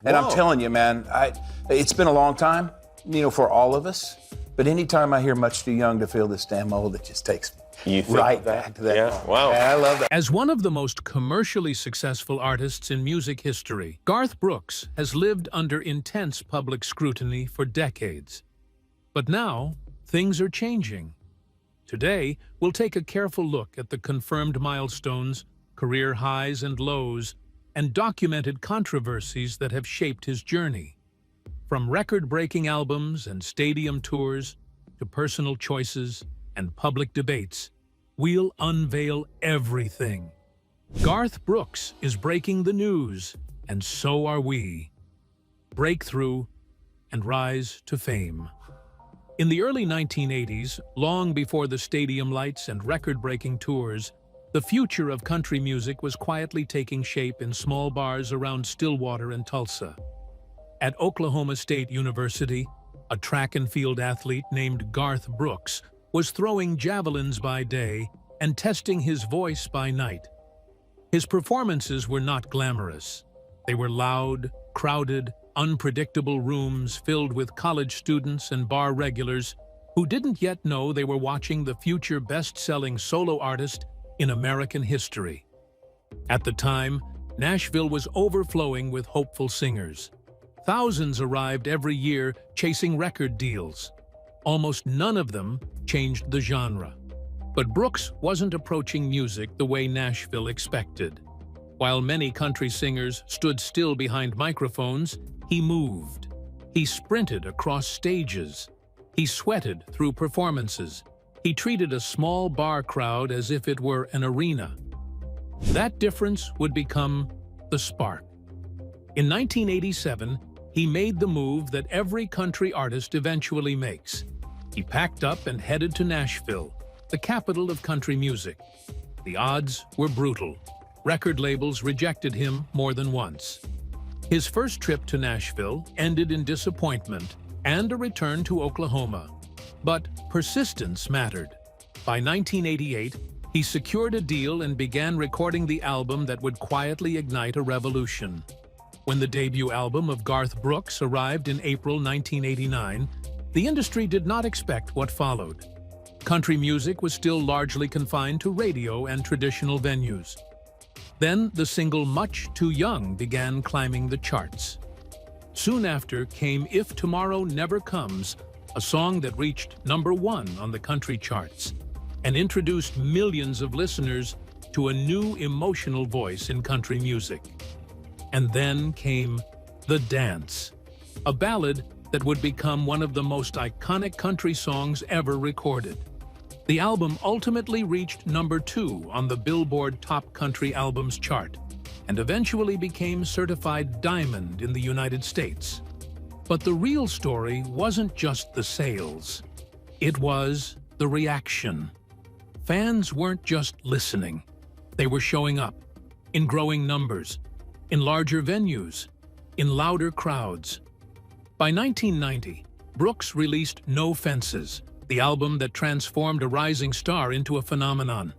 And I'm Whoa. telling you, man, it's been a long time, for all of us. But anytime I hear Much Too Young to Feel This Damn Old, it just takes me right back to that. Yeah, moment. wow. Yeah, I love that. As one of the most commercially successful artists in music history, Garth Brooks has lived under intense public scrutiny for decades. But now, things are changing. Today, we'll take a careful look at the confirmed milestones, career highs and lows, and documented controversies that have shaped his journey. From record-breaking albums and stadium tours to personal choices and public debates, we'll unveil everything. Garth Brooks is breaking the news, and so are we. Breakthrough and rise to fame. In the early 1980s, long before the stadium lights and record-breaking tours, the future of country music was quietly taking shape in small bars around Stillwater and Tulsa. At Oklahoma State University, a track and field athlete named Garth Brooks was throwing javelins by day and testing his voice by night. His performances were not glamorous. They were loud, crowded, unpredictable rooms filled with college students and bar regulars who didn't yet know they were watching the future best-selling solo artist in American history. At the time, Nashville was overflowing with hopeful singers. Thousands arrived every year chasing record deals. Almost none of them changed the genre. But Brooks wasn't approaching music the way Nashville expected. While many country singers stood still behind microphones, he moved. He sprinted across stages. He sweated through performances. He treated a small bar crowd as if it were an arena. That difference would become the spark. In 1987, he made the move that every country artist eventually makes. He packed up and headed to Nashville, the capital of country music. The odds were brutal. Record labels rejected him more than once. His first trip to Nashville ended in disappointment and a return to Oklahoma. But persistence mattered. By 1988, he secured a deal and began recording the album that would quietly ignite a revolution. When the debut album of Garth Brooks arrived in April 1989, the industry did not expect what followed. Country music was still largely confined to radio and traditional venues. Then the single Much Too Young began climbing the charts. Soon after came If Tomorrow Never Comes, a song that reached #1 on the country charts and introduced millions of listeners to a new emotional voice in country music. And then came The Dance, a ballad that would become one of the most iconic country songs ever recorded. The album ultimately reached #2 on the Billboard Top Country Albums chart and eventually became certified diamond in the United States. But the real story wasn't just the sales. It was the reaction. Fans weren't just listening. They were showing up in growing numbers, in larger venues, in louder crowds. By 1990, Brooks released No Fences, the album that transformed a rising star into a phenomenon.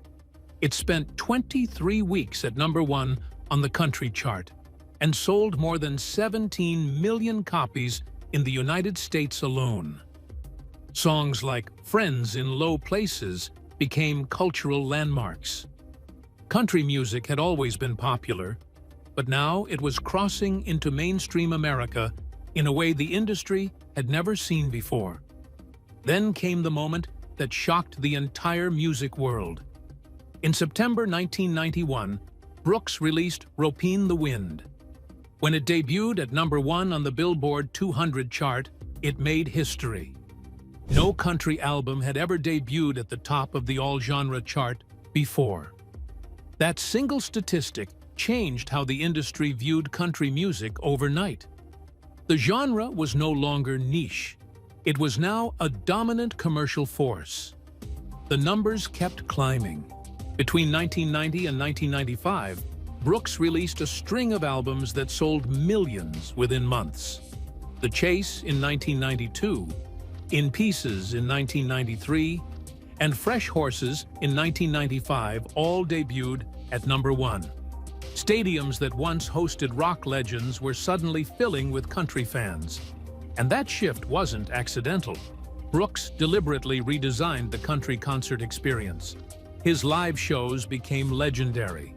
It spent 23 weeks at #1 on the country chart and sold more than 17 million copies in the United States alone. Songs like Friends in Low Places became cultural landmarks. Country music had always been popular, but now it was crossing into mainstream America in a way the industry had never seen before. Then came the moment that shocked the entire music world. In September 1991, Brooks released Ropeen the Wind. When it debuted at #1 on the Billboard 200 chart, it made history. No country album had ever debuted at the top of the all-genre chart before. That single statistic changed how the industry viewed country music overnight. The genre was no longer niche. It was now a dominant commercial force. The numbers kept climbing. Between 1990 and 1995, Brooks released a string of albums that sold millions within months. The Chase in 1992, In Pieces in 1993, and Fresh Horses in 1995 all debuted at #1. Stadiums that once hosted rock legends were suddenly filling with country fans. And that shift wasn't accidental. Brooks deliberately redesigned the country concert experience. His live shows became legendary.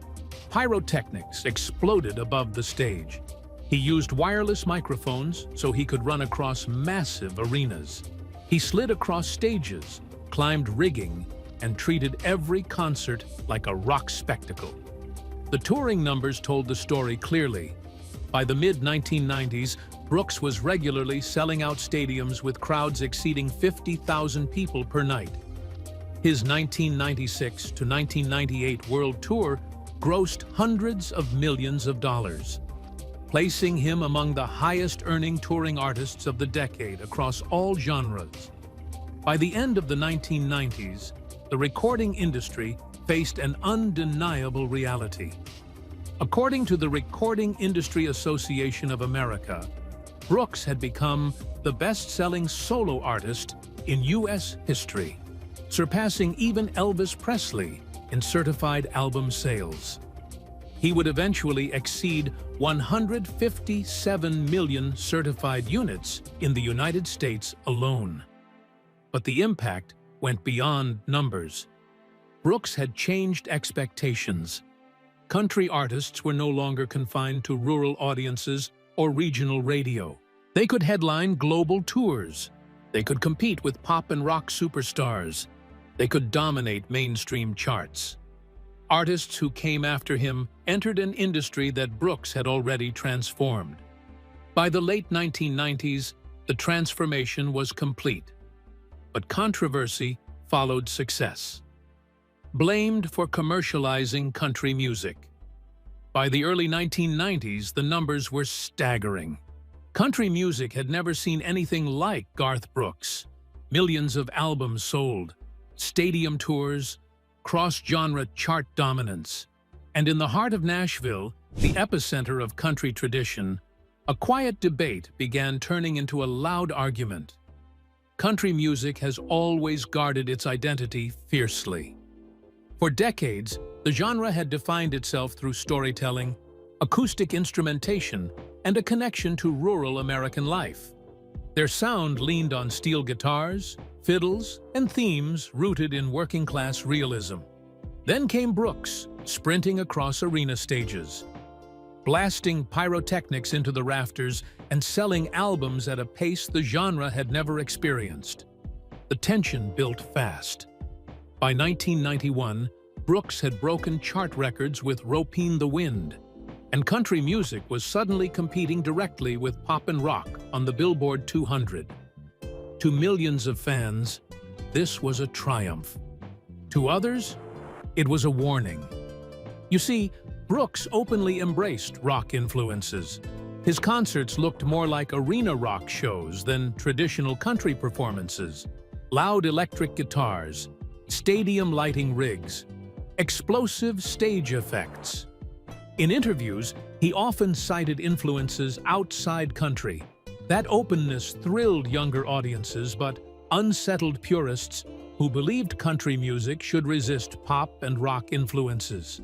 Pyrotechnics exploded above the stage. He used wireless microphones so he could run across massive arenas. He slid across stages, climbed rigging, and treated every concert like a rock spectacle. The touring numbers told the story clearly. By the mid-1990s, Brooks was regularly selling out stadiums with crowds exceeding 50,000 people per night. His 1996 to 1998 world tour grossed hundreds of millions of dollars, placing him among the highest-earning touring artists of the decade across all genres. By the end of the 1990s, the recording industry faced an undeniable reality. According to the Recording Industry Association of America, Brooks had become the best-selling solo artist in U.S. history, surpassing even Elvis Presley in certified album sales. He would eventually exceed 157 million certified units in the United States alone. But the impact went beyond numbers. Brooks had changed expectations. Country artists were no longer confined to rural audiences or regional radio. They could headline global tours. They could compete with pop and rock superstars. They could dominate mainstream charts. Artists who came after him entered an industry that Brooks had already transformed. By the late 1990s, the transformation was complete. But controversy followed success. Blamed for commercializing country music. By the early 1990s, the numbers were staggering. Country music had never seen anything like Garth Brooks. Millions of albums sold, stadium tours, cross-genre chart dominance. And in the heart of Nashville, the epicenter of country tradition, a quiet debate began turning into a loud argument. Country music has always guarded its identity fiercely. For decades, the genre had defined itself through storytelling, acoustic instrumentation, and a connection to rural American life. Their sound leaned on steel guitars, fiddles, and themes rooted in working-class realism. Then came Brooks, sprinting across arena stages, blasting pyrotechnics into the rafters and selling albums at a pace the genre had never experienced. The tension built fast. By 1991, Brooks had broken chart records with Ropin' the Wind, and country music was suddenly competing directly with pop and rock on the Billboard 200. To millions of fans, this was a triumph. To others, it was a warning. You see, Brooks openly embraced rock influences. His concerts looked more like arena rock shows than traditional country performances. Loud electric guitars, stadium lighting rigs, explosive stage effects. In interviews, he often cited influences outside country. That openness thrilled younger audiences but unsettled purists who believed country music should resist pop and rock influences.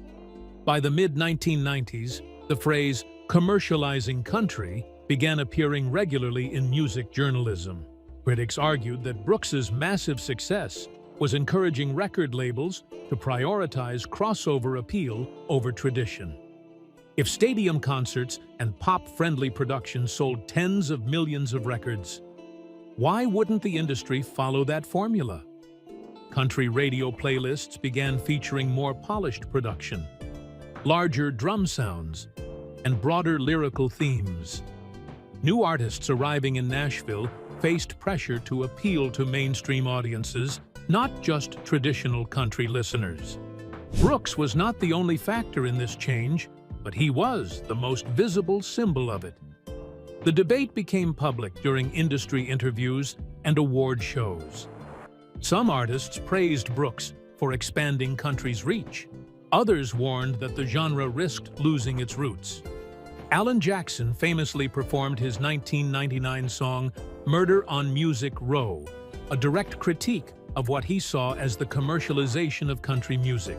By the mid-1990s, the phrase "commercializing country" began appearing regularly in music journalism. Critics argued that Brooks's massive success was encouraging record labels to prioritize crossover appeal over tradition. If stadium concerts and pop-friendly productions sold tens of millions of records, why wouldn't the industry follow that formula? Country radio playlists began featuring more polished production, larger drum sounds, and broader lyrical themes. New artists arriving in Nashville faced pressure to appeal to mainstream audiences, not just traditional country listeners. Brooks was not the only factor in this change, but he was the most visible symbol of it. The debate became public during industry interviews and award shows. Some artists praised Brooks for expanding country's reach. Others warned that the genre risked losing its roots. Alan Jackson famously performed his 1999 song "Murder on Music Row," a direct critique of what he saw as the commercialization of country music.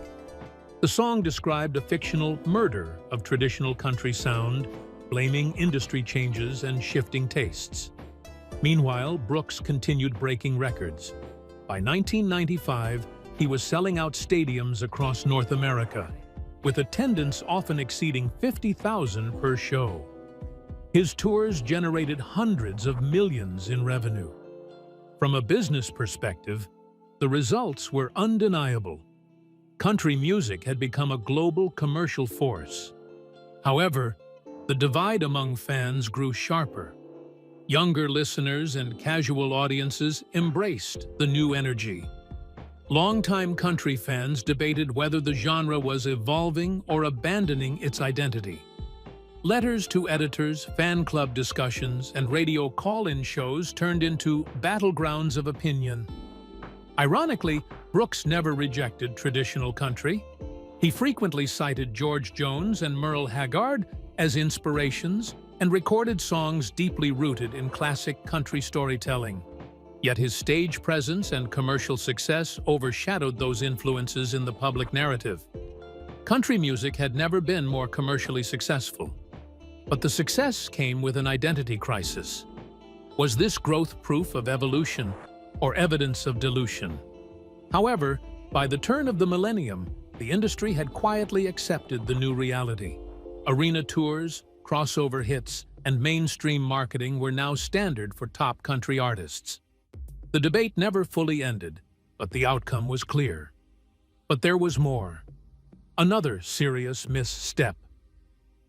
The song described a fictional murder of traditional country sound, blaming industry changes and shifting tastes. Meanwhile, Brooks continued breaking records. By 1995, he was selling out stadiums across North America, with attendance often exceeding 50,000 per show. His tours generated hundreds of millions in revenue. From a business perspective, the results were undeniable. Country music had become a global commercial force. However, the divide among fans grew sharper. Younger listeners and casual audiences embraced the new energy. Longtime country fans debated whether the genre was evolving or abandoning its identity. Letters to editors, fan club discussions, and radio call-in shows turned into battlegrounds of opinion. Ironically, Brooks never rejected traditional country. He frequently cited George Jones and Merle Haggard as inspirations and recorded songs deeply rooted in classic country storytelling. Yet his stage presence and commercial success overshadowed those influences in the public narrative. Country music had never been more commercially successful. But the success came with an identity crisis. Was this growth proof of evolution or evidence of dilution? However, by the turn of the millennium, the industry had quietly accepted the new reality. Arena tours, crossover hits, and mainstream marketing were now standard for top country artists. The debate never fully ended, but the outcome was clear. But there was more. Another serious misstep.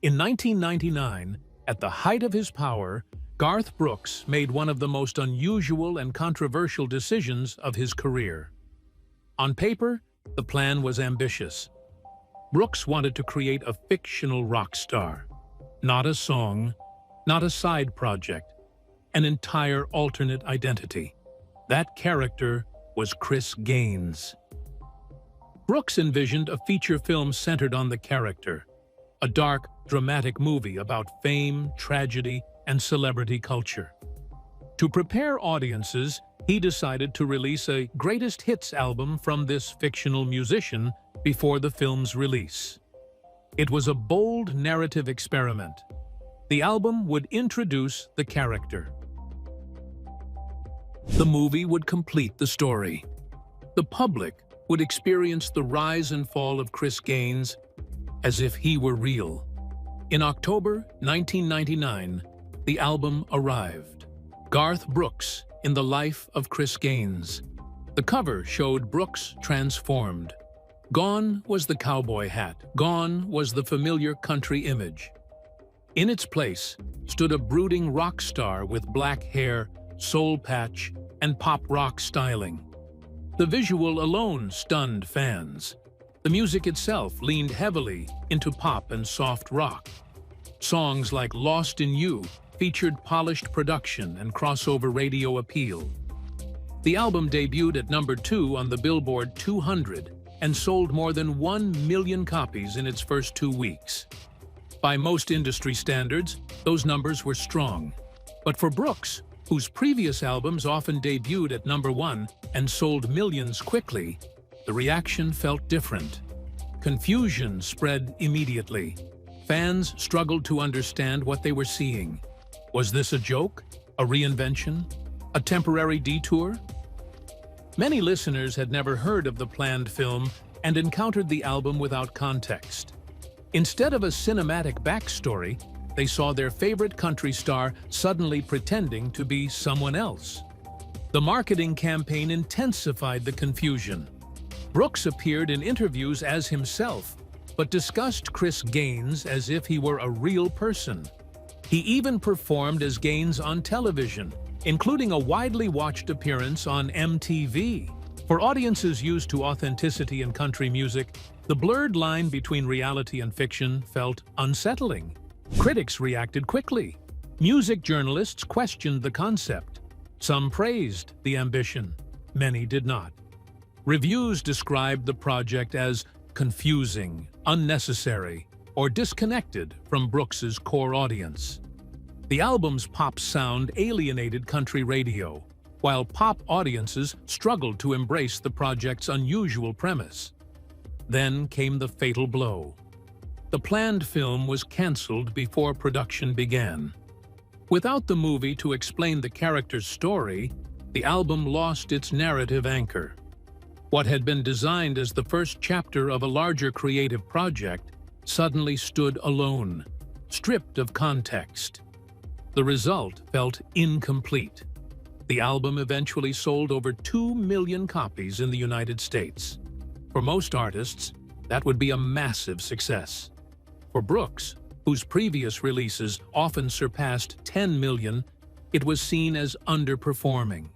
In 1999, at the height of his power, Garth Brooks made one of the most unusual and controversial decisions of his career. On paper, the plan was ambitious. Brooks wanted to create a fictional rock star. Not a song, not a side project, an entire alternate identity. That character was Chris Gaines. Brooks envisioned a feature film centered on the character, a dark, dramatic movie about fame, tragedy, and celebrity culture. To prepare audiences, he decided to release a greatest hits album from this fictional musician before the film's release. It was a bold narrative experiment. The album would introduce the character. The movie would complete the story. The public would experience the rise and fall of Chris Gaines as if he were real. In October 1999, the album arrived. Garth Brooks in the Life of Chris Gaines. The cover showed Brooks transformed. Gone was the cowboy hat. Gone was the familiar country image. In its place stood a brooding rock star with black hair, soul patch, and pop rock styling. The visual alone stunned fans. The music itself leaned heavily into pop and soft rock. Songs like Lost in You featured polished production and crossover radio appeal. The album debuted at number 2 on the Billboard 200 and sold more than 1 million copies in its first 2 weeks. By most industry standards, those numbers were strong. But for Brooks, whose previous albums often debuted at number 1 and sold millions quickly, the reaction felt different. Confusion spread immediately. Fans struggled to understand what they were seeing. Was this a joke? A reinvention? A temporary detour? Many listeners had never heard of the planned film and encountered the album without context. Instead of a cinematic backstory, they saw their favorite country star suddenly pretending to be someone else. The marketing campaign intensified the confusion. Brooks appeared in interviews as himself, but discussed Chris Gaines as if he were a real person. He even performed as Gaines on television, including a widely watched appearance on MTV. For audiences used to authenticity in country music, the blurred line between reality and fiction felt unsettling. Critics reacted quickly. Music journalists questioned the concept. Some praised the ambition. Many did not. Reviews described the project as confusing, unnecessary, or disconnected from Brooks's core audience. The album's pop sound alienated country radio, while pop audiences struggled to embrace the project's unusual premise. Then came the fatal blow. The planned film was canceled before production began. Without the movie to explain the character's story, the album lost its narrative anchor. What had been designed as the first chapter of a larger creative project suddenly stood alone, stripped of context. The result felt incomplete. The album eventually sold over 2 million copies in the United States. For most artists, that would be a massive success. For Brooks, whose previous releases often surpassed 10 million, it was seen as underperforming.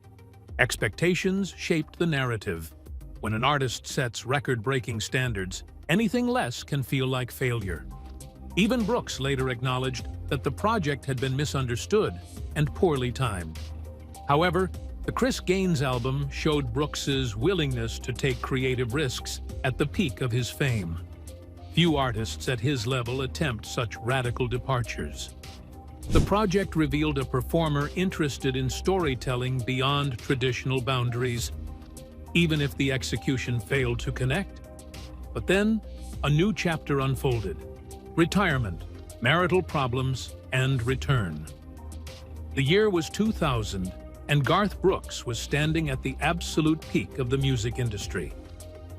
Expectations shaped the narrative. When an artist sets record-breaking standards, anything less can feel like failure. Even Brooks later acknowledged that the project had been misunderstood and poorly timed. However, the Chris Gaines album showed Brooks's willingness to take creative risks at the peak of his fame. Few artists at his level attempt such radical departures. The project revealed a performer interested in storytelling beyond traditional boundaries, even if the execution failed to connect. But then, a new chapter unfolded: retirement, marital problems, and return. The year was 2000, and Garth Brooks was standing at the absolute peak of the music industry.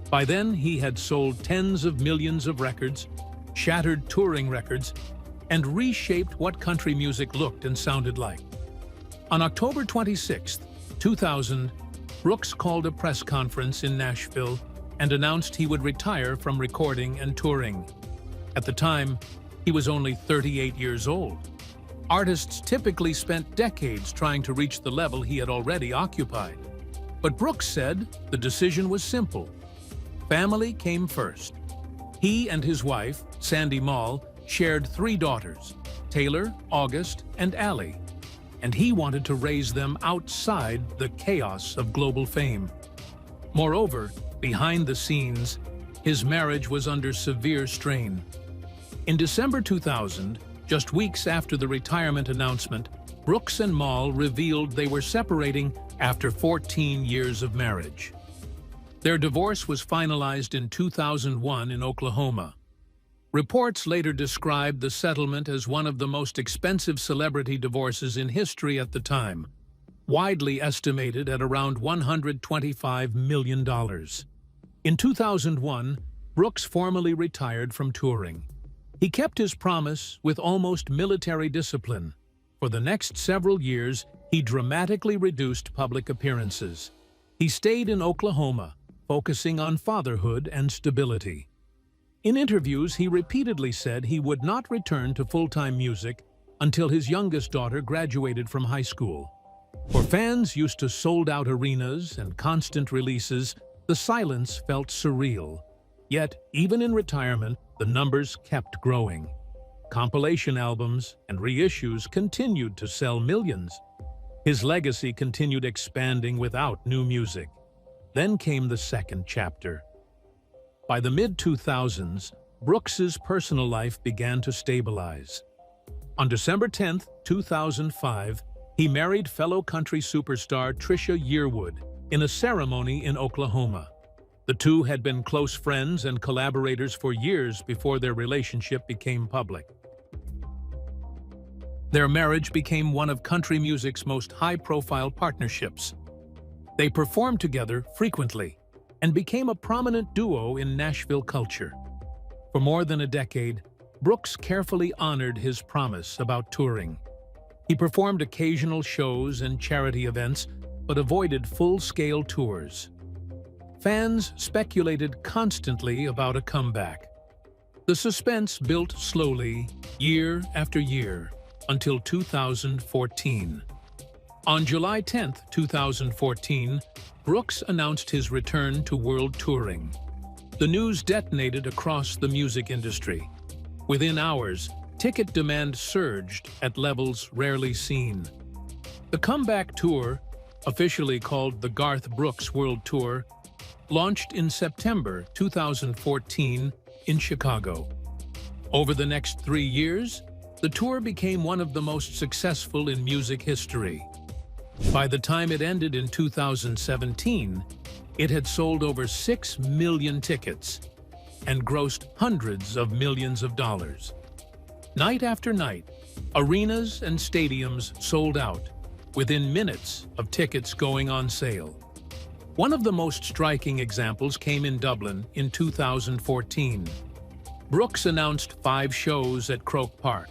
By then, he had sold tens of millions of records, shattered touring records, and reshaped what country music looked and sounded like. On October 26, 2000, Brooks called a press conference in Nashville and announced he would retire from recording and touring. At the time, he was only 38 years old. Artists typically spent decades trying to reach the level he had already occupied. But Brooks said the decision was simple. Family came first. He and his wife, Sandy Mall, shared 3 daughters, Taylor, August, and Allie, and he wanted to raise them outside the chaos of global fame. Moreover, behind the scenes, his marriage was under severe strain. In December 2000, just weeks after the retirement announcement, Brooks and Mall revealed they were separating after 14 years of marriage. Their divorce was finalized in 2001 in Oklahoma. Reports later described the settlement as one of the most expensive celebrity divorces in history at the time, widely estimated at around $125 million. In 2001, Brooks formally retired from touring. He kept his promise with almost military discipline. For the next several years, he dramatically reduced public appearances. He stayed in Oklahoma, focusing on fatherhood and stability. In interviews, he repeatedly said he would not return to full-time music until his youngest daughter graduated from high school. For fans used to sold-out arenas and constant releases, the silence felt surreal. Yet, even in retirement, the numbers kept growing. Compilation albums and reissues continued to sell millions. His legacy continued expanding without new music. Then came the second chapter. By the mid-2000s, Brooks's personal life began to stabilize. On December 10, 2005, he married fellow country superstar Trisha Yearwood in a ceremony in Oklahoma. The two had been close friends and collaborators for years before their relationship became public. Their marriage became one of country music's most high-profile partnerships. They performed together frequently and became a prominent duo in Nashville culture. For more than a decade, Brooks carefully honored his promise about touring. He performed occasional shows and charity events, but avoided full-scale tours. Fans speculated constantly about a comeback. The suspense built slowly, year after year, until 2014. On July 10, 2014, Brooks announced his return to world touring. The news detonated across the music industry. Within hours, ticket demand surged at levels rarely seen. The comeback tour, officially called the Garth Brooks World Tour, launched in September 2014 in Chicago. Over the next 3 years, the tour became one of the most successful in music history. By the time it ended in 2017, it had sold over 6 million tickets. and grossed hundreds of millions of dollars. Night after night, arenas and stadiums sold out, within minutes of tickets going on sale. One of the most striking examples came in Dublin in 2014. Brooks announced 5 shows at Croke Park.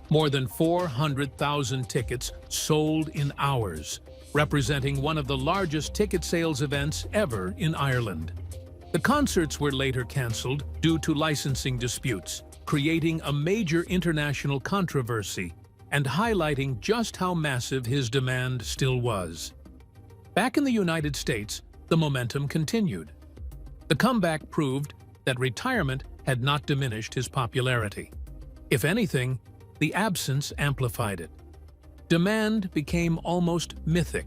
More than 400,000 tickets sold in hours, representing one of the largest ticket sales events ever in Ireland. The concerts were later cancelled due to licensing disputes, creating a major international controversy and highlighting just how massive his demand still was. Back in the United States, the momentum continued. The comeback proved that retirement had not diminished his popularity. If anything, the absence amplified it. Demand became almost mythic.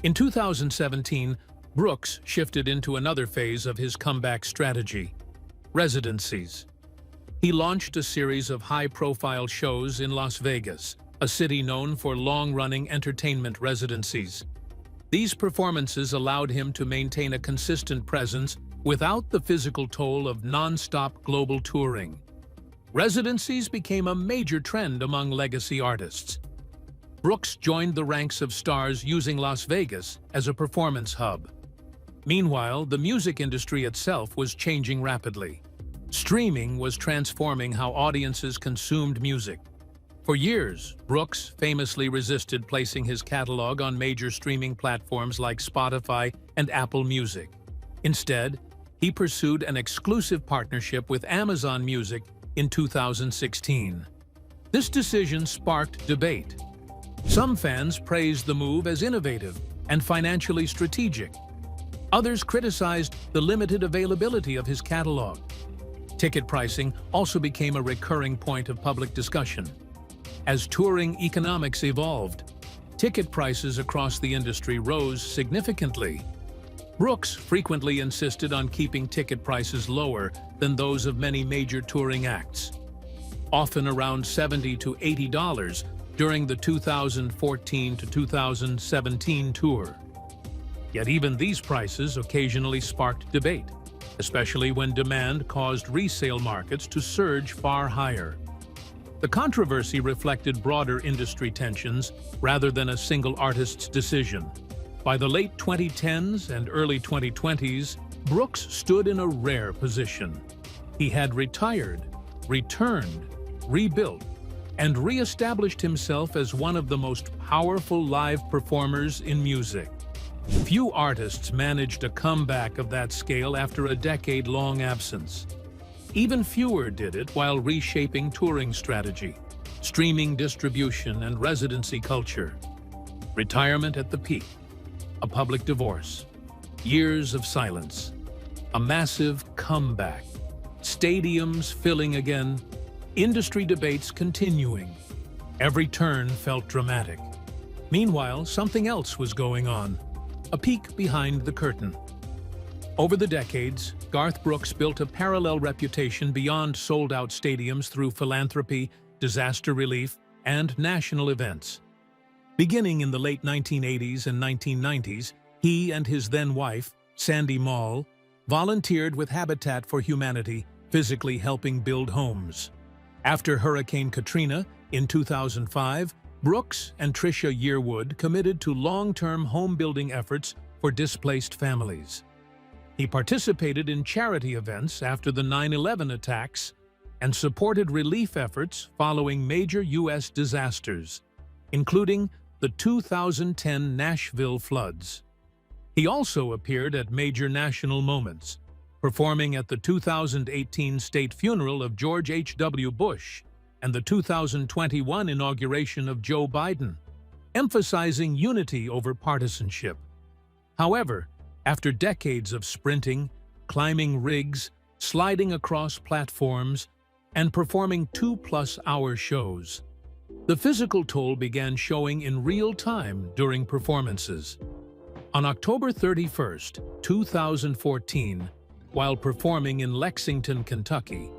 In 2017, Brooks shifted into another phase of his comeback strategy: residencies. He launched a series of high-profile shows in Las Vegas, a city known for long-running entertainment residencies. These performances allowed him to maintain a consistent presence without the physical toll of non-stop global touring. Residencies became a major trend among legacy artists. Brooks joined the ranks of stars using Las Vegas as a performance hub. Meanwhile, the music industry itself was changing rapidly. Streaming was transforming how audiences consumed music. For years, Brooks famously resisted placing his catalog on major streaming platforms like Spotify and Apple Music. Instead, he pursued an exclusive partnership with Amazon Music in 2016. This decision sparked debate. Some fans praised the move as innovative and financially strategic. Others criticized the limited availability of his catalog. Ticket pricing also became a recurring point of public discussion. As touring economics evolved, ticket prices across the industry rose significantly. Brooks frequently insisted on keeping ticket prices lower than those of many major touring acts, often around $70 to $80 during the 2014 to 2017 tour. Yet even these prices occasionally sparked debate, especially when demand caused resale markets to surge far higher. The controversy reflected broader industry tensions rather than a single artist's decision. By the late 2010s and early 2020s, Brooks stood in a rare position. He had retired, returned, rebuilt, and re-established himself as one of the most powerful live performers in music. Few artists managed a comeback of that scale after a decade-long absence. Even fewer did it while reshaping touring strategy, streaming distribution, and residency culture. Retirement at the peak, a public divorce, years of silence, a massive comeback, stadiums filling again, industry debates continuing. Every turn felt dramatic. Meanwhile, something else was going on, a peek behind the curtain. Over the decades, Garth Brooks built a parallel reputation beyond sold-out stadiums through philanthropy, disaster relief, and national events. Beginning in the late 1980s and 1990s, he and his then-wife, Sandy Mall, volunteered with Habitat for Humanity, physically helping build homes. After Hurricane Katrina in 2005, Brooks and Trisha Yearwood committed to long-term home-building efforts for displaced families. He participated in charity events after the 9/11 attacks and supported relief efforts following major U.S. disasters, including the 2010 Nashville floods. He also appeared at major national moments, performing at the 2018 state funeral of George H.W. Bush and the 2021 inauguration of Joe Biden, emphasizing unity over partisanship. However, after decades of sprinting, climbing rigs, sliding across platforms, and performing 2-plus-hour shows, the physical toll began showing in real time during performances. On October 31, 2014, while performing in Lexington, Kentucky,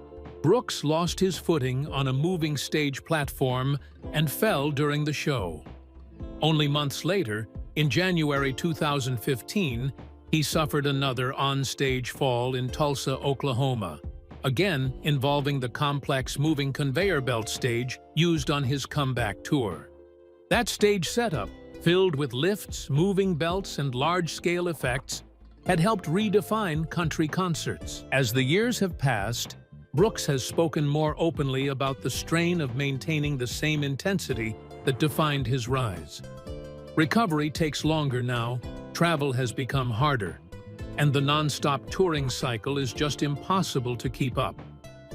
Brooks lost his footing on a moving stage platform and fell during the show. Only months later, in January 2015, he suffered another on-stage fall in Tulsa, Oklahoma, again involving the complex moving conveyor belt stage used on his comeback tour. That stage setup, filled with lifts, moving belts, and large-scale effects, had helped redefine country concerts. As the years have passed, Brooks has spoken more openly about the strain of maintaining the same intensity that defined his rise. Recovery takes longer now, travel has become harder, and the non-stop touring cycle is just impossible to keep up.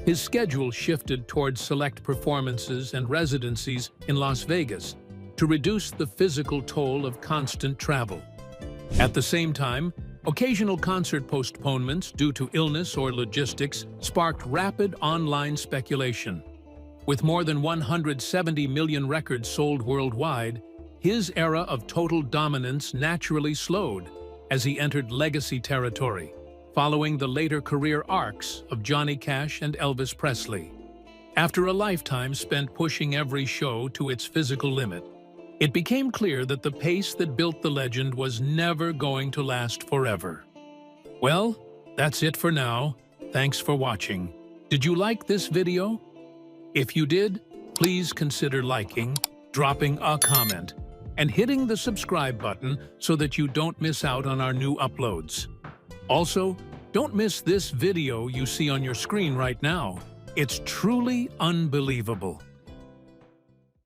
His schedule shifted towards select performances and residencies in Las Vegas to reduce the physical toll of constant travel. At the same time, occasional concert postponements due to illness or logistics sparked rapid online speculation. With more than 170 million records sold worldwide, his era of total dominance naturally slowed as he entered legacy territory, following the later career arcs of Johnny Cash and Elvis Presley. After a lifetime spent pushing every show to its physical limit, it became clear that the pace that built the legend was never going to last forever. Well, that's it for now. Thanks for watching. Did you like this video? If you did, please consider liking, dropping a comment, and hitting the subscribe button so that you don't miss out on our new uploads. Also, don't miss this video you see on your screen right now. It's truly unbelievable.